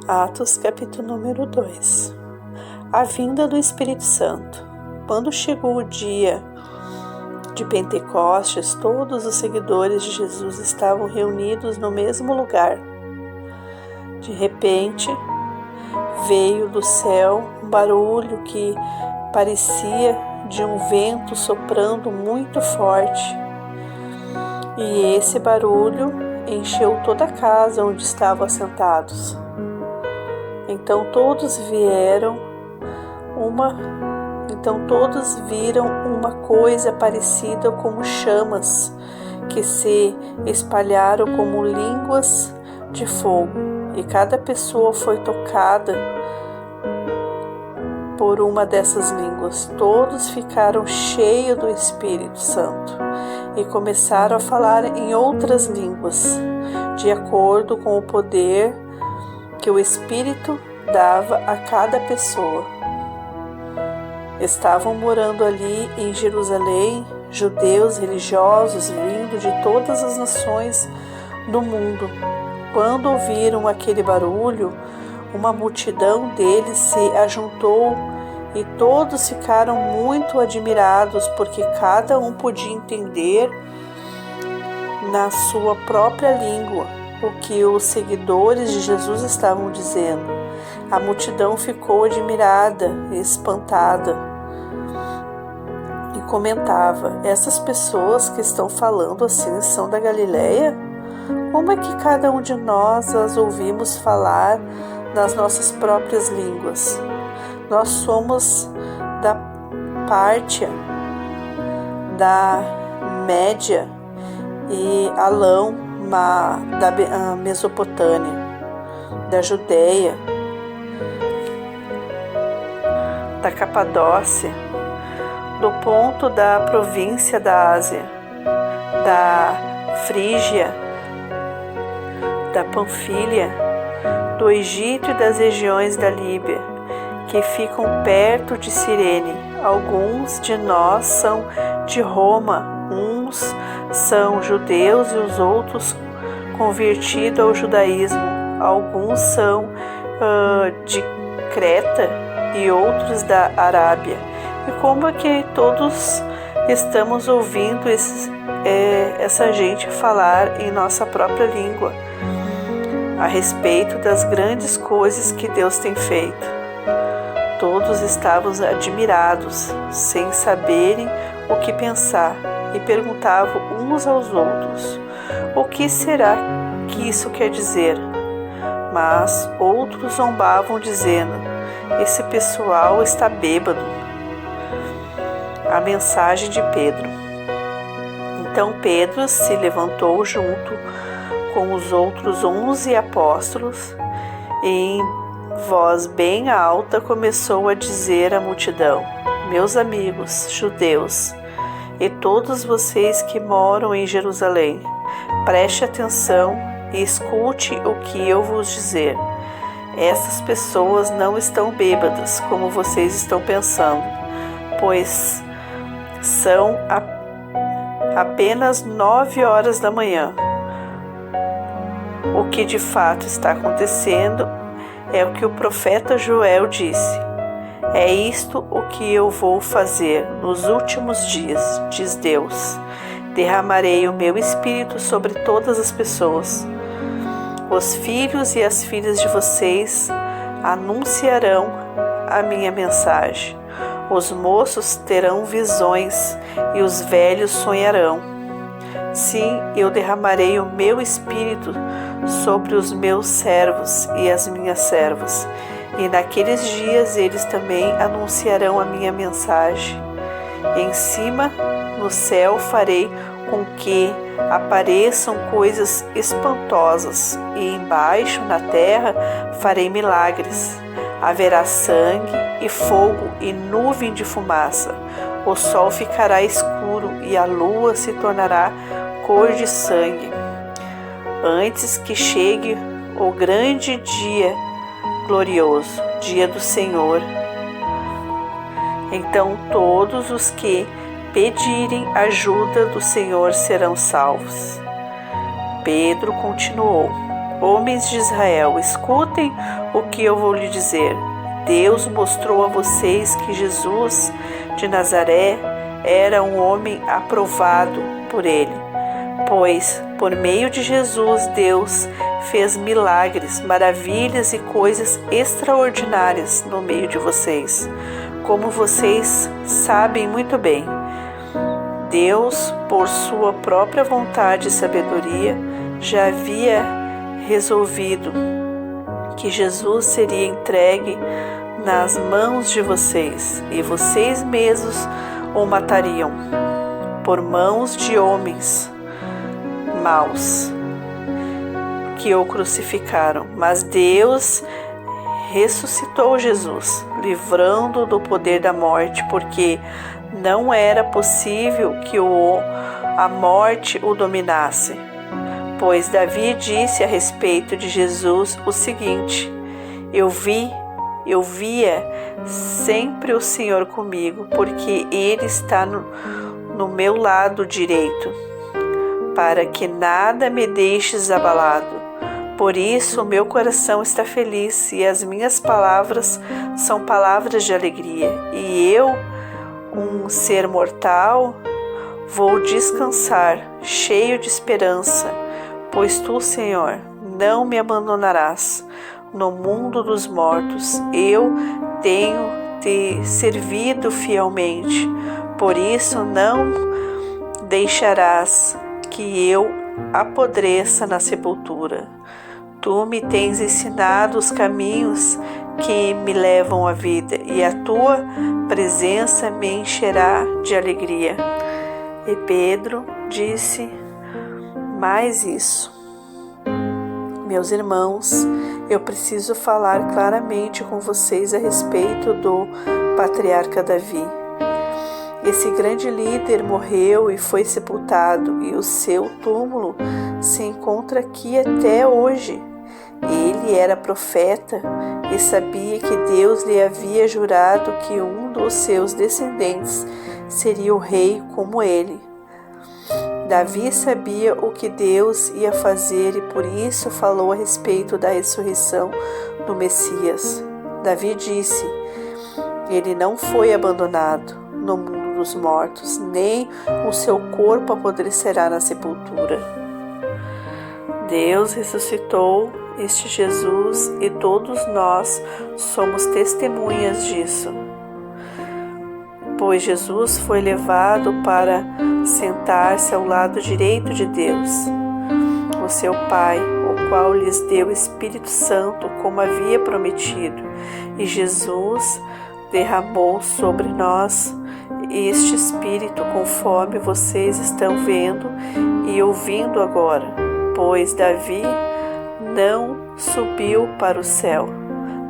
Atos, capítulo número 2. A vinda do Espírito Santo. Quando chegou o dia de Pentecostes, todos os seguidores de Jesus estavam reunidos no mesmo lugar. De repente, veio do céu um barulho que parecia de um vento soprando muito forte. E esse barulho encheu toda a casa onde estavam assentados. Então todos viram uma coisa parecida como chamas que se espalharam como línguas de fogo, e cada pessoa foi tocada por uma dessas línguas. Todos ficaram cheios do Espírito Santo e começaram a falar em outras línguas, de acordo com o poder que o Espírito dava a cada pessoa. Estavam morando ali em Jerusalém judeus religiosos vindos de todas as nações do mundo. Quando ouviram aquele barulho, uma multidão deles se ajuntou e todos ficaram muito admirados, porque cada um podia entender na sua própria língua o que os seguidores de Jesus estavam dizendo. A multidão ficou admirada e espantada e comentava: essas pessoas que estão falando assim são da Galileia? Como é que cada um de nós as ouvimos falar nas nossas próprias línguas? Nós somos da Pártia, da Média e Alão, da Mesopotâmia, da Judéia, da Capadócia, do ponto da província da Ásia, da Frígia, da Panfilha, do Egito e das regiões da Líbia, que ficam perto de Cirene. Alguns de nós são de Roma, uns são judeus e os outros convertidos ao judaísmo. Alguns são de Creta e outros da Arábia. E como é que todos estamos ouvindo essa gente falar em nossa própria língua a respeito das grandes coisas que Deus tem feito? Todos estavam admirados, sem saberem o que pensar, e perguntavam uns aos outros: o que será que isso quer dizer? Mas outros zombavam, dizendo: esse pessoal está bêbado. A mensagem de Pedro. Então Pedro se levantou junto com os outros 11 apóstolos e em voz bem alta começou a dizer à multidão: meus amigos judeus e todos vocês que moram em Jerusalém, preste atenção e escute o que eu vos dizer. Essas pessoas não estão bêbadas como vocês estão pensando, pois são apenas 9 horas da manhã. O que de fato está acontecendo é o que o profeta Joel disse: é isto o que eu vou fazer nos últimos dias, diz Deus. Derramarei o meu espírito sobre todas as pessoas. Os filhos e as filhas de vocês anunciarão a minha mensagem. Os moços terão visões e os velhos sonharão. Sim, eu derramarei o meu espírito sobre os meus servos e as minhas servas, e naqueles dias eles também anunciarão a minha mensagem. Em cima, no céu, farei com que apareçam coisas espantosas, e embaixo, na terra, farei milagres. Haverá sangue e fogo e nuvem de fumaça. O sol ficará escuro e a lua se tornará cor de sangue, antes que chegue o grande dia glorioso, dia do Senhor. Então todos os que pedirem ajuda do Senhor serão salvos. Pedro continuou: Homens de Israel, escutem o que eu vou lhe dizer. Deus mostrou a vocês que Jesus de Nazaré era um homem aprovado por Ele, pois por meio de Jesus Deus fez milagres, maravilhas e coisas extraordinárias no meio de vocês, como vocês sabem muito bem. Deus, por sua própria vontade e sabedoria, já havia resolvido que Jesus seria entregue nas mãos de vocês e vocês mesmos o matariam por mãos de homens maus que o crucificaram. Mas Deus ressuscitou Jesus, livrando-o do poder da morte, porque não era possível que a morte o dominasse. Pois Davi disse a respeito de Jesus o seguinte: eu via sempre o Senhor comigo, porque Ele está no meu lado direito, para que nada me deixes abalado. Por isso o meu coração está feliz e as minhas palavras são palavras de alegria. E eu, um ser mortal, vou descansar, cheio de esperança, pois tu, Senhor, não me abandonarás. No mundo dos mortos eu tenho te servido fielmente, por isso não deixarás que eu apodreça na sepultura. Tu me tens ensinado os caminhos que me levam à vida, e a tua presença me encherá de alegria. E Pedro disse mais isso: meus irmãos, eu preciso falar claramente com vocês a respeito do patriarca Davi. Esse grande líder morreu e foi sepultado, e o seu túmulo se encontra aqui até hoje. Ele era profeta e sabia que Deus lhe havia jurado que um dos seus descendentes seria o rei como ele. Davi sabia o que Deus ia fazer e por isso falou a respeito da ressurreição do Messias. Davi disse: ele não foi abandonado no mundo dos mortos, nem o seu corpo apodrecerá na sepultura. Deus ressuscitou este Jesus e todos nós somos testemunhas disso, pois Jesus foi levado para sentar-se ao lado direito de Deus, o seu Pai, o qual lhes deu o Espírito Santo como havia prometido, e Jesus derramou sobre nós este Espírito conforme vocês estão vendo e ouvindo agora, pois Davi não subiu para o céu,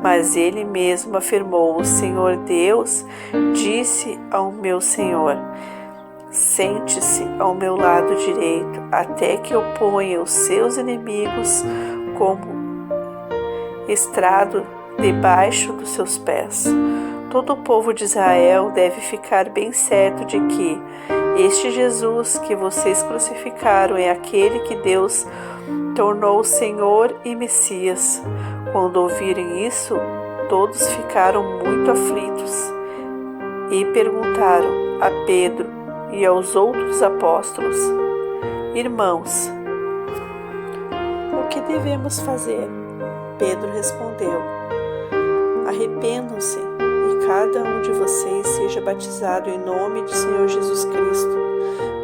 mas ele mesmo afirmou: o Senhor Deus disse ao meu Senhor: sente-se ao meu lado direito, até que eu ponha os seus inimigos como estrado debaixo dos seus pés. Todo o povo de Israel deve ficar bem certo de que este Jesus que vocês crucificaram é aquele que Deus tornou Senhor e Messias. Quando ouvirem isso, todos ficaram muito aflitos e perguntaram a Pedro e aos outros apóstolos: irmãos, o que devemos fazer? Pedro respondeu: arrependam-se e cada um de vocês seja batizado em nome do Senhor Jesus Cristo,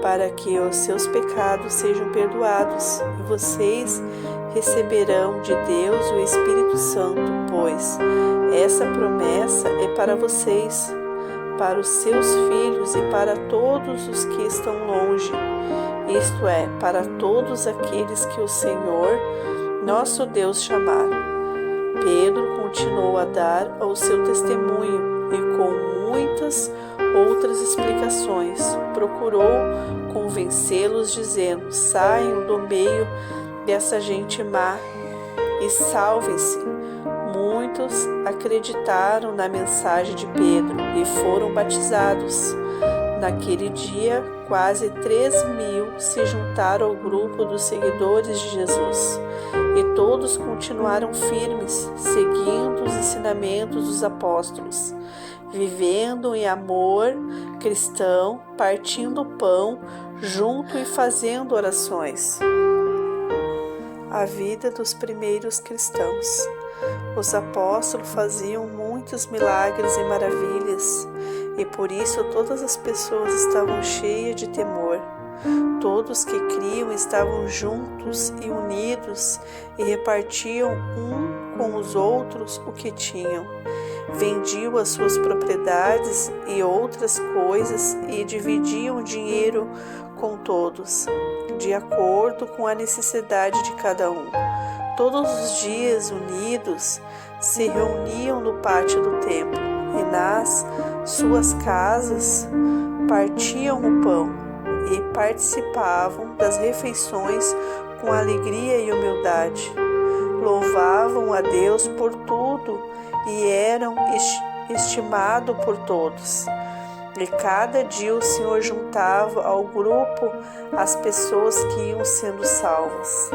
para que os seus pecados sejam perdoados, e vocês receberão de Deus o Espírito Santo, pois essa promessa é para vocês, para os seus filhos e para todos os que estão longe, isto é, para todos aqueles que o Senhor, nosso Deus, chamar. Pedro continuou a dar ao seu testemunho e com muitas outras explicações procurou convencê-los, dizendo: saiam do meio dessa gente má e salvem-se. Muitos acreditaram na mensagem de Pedro e foram batizados. Naquele dia, quase 3.000 se juntaram ao grupo dos seguidores de Jesus. e todos continuaram firmes, seguindo os ensinamentos dos apóstolos, vivendo em amor cristão, partindo o pão junto e fazendo orações. A vida dos primeiros cristãos. Os apóstolos faziam muitos milagres e maravilhas, e por isso todas as pessoas estavam cheias de temor. Todos que criam estavam juntos e unidos e repartiam um com os outros o que tinham. Vendiam as suas propriedades e outras coisas e dividiam o dinheiro com todos, de acordo com a necessidade de cada um. Todos os dias, unidos, se reuniam no pátio do templo e nas suas casas partiam o pão e participavam das refeições com alegria e humildade. Louvavam a Deus por tudo e eram estimados por todos. E cada dia o Senhor juntava ao grupo as pessoas que iam sendo salvas.